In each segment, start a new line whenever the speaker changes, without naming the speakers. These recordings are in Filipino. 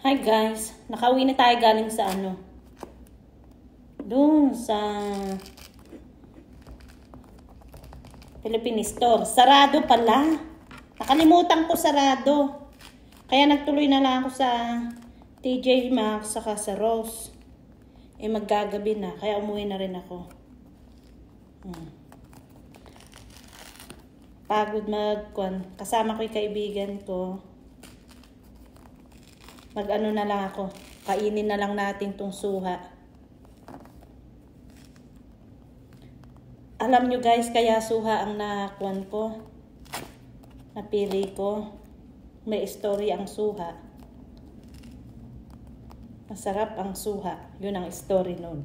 Hi guys, nakauwi na tayo galing sa doon sa Philippine Store. Sarado pala. Nakalimutan ko sarado. Kaya nagtuloy na lang ako sa TJ Maxx saka sa Rose. Maggagabi na, kaya umuwi na rin ako. Pagod kasama ko yung kaibigan ko. Mag-ano na lang ako. Kainin na lang natin tong suha. Alam nyo guys, kaya suha ang napili ko. May story ang suha. Masarap ang suha. Yun ang story nun.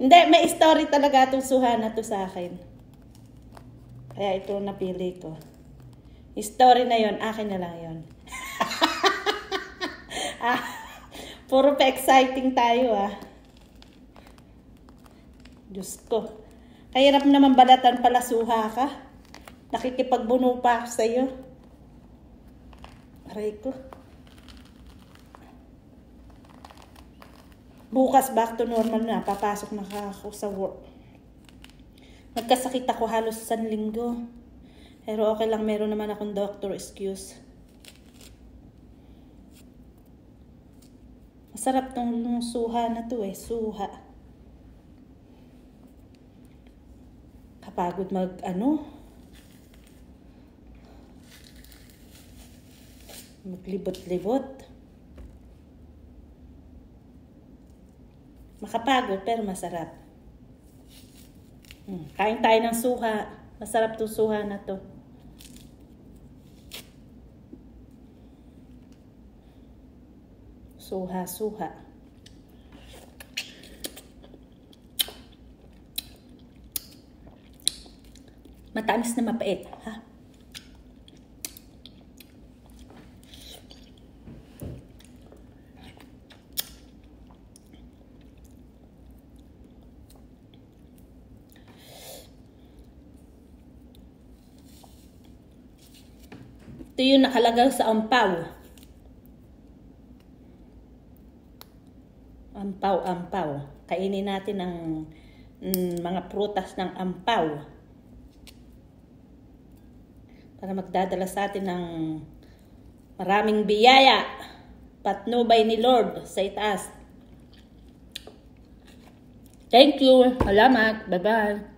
Hindi, may story talaga itong suha na to sa akin. Kaya ito napili ko. Story na yon, akin na lang yon. Puro pa exciting tayo Diyos ko. Kahirap naman balatan pala suha ka. Nakikipagbuno pa ako sa'yo. Aray ko. Bukas back to normal na. Papasok na ako sa work. Nagkasakit ako halos 1 linggo. Pero okay lang, meron naman akong doctor excuse. Masarap tong suha na to suha. Kapagod maglibot-libot. Makapagod pero masarap. Kain tayo ng suha. Masarap tong suha na to. Suha. Matamis na mapait, Ito yung nakalagay sa ampaw. Ampaw. Kainin natin ang mga prutas ng ampaw. Para magdadala sa atin ng maraming biyaya. Patnubay ni Lord sa itaas. Thank you. Salamat. Bye-bye.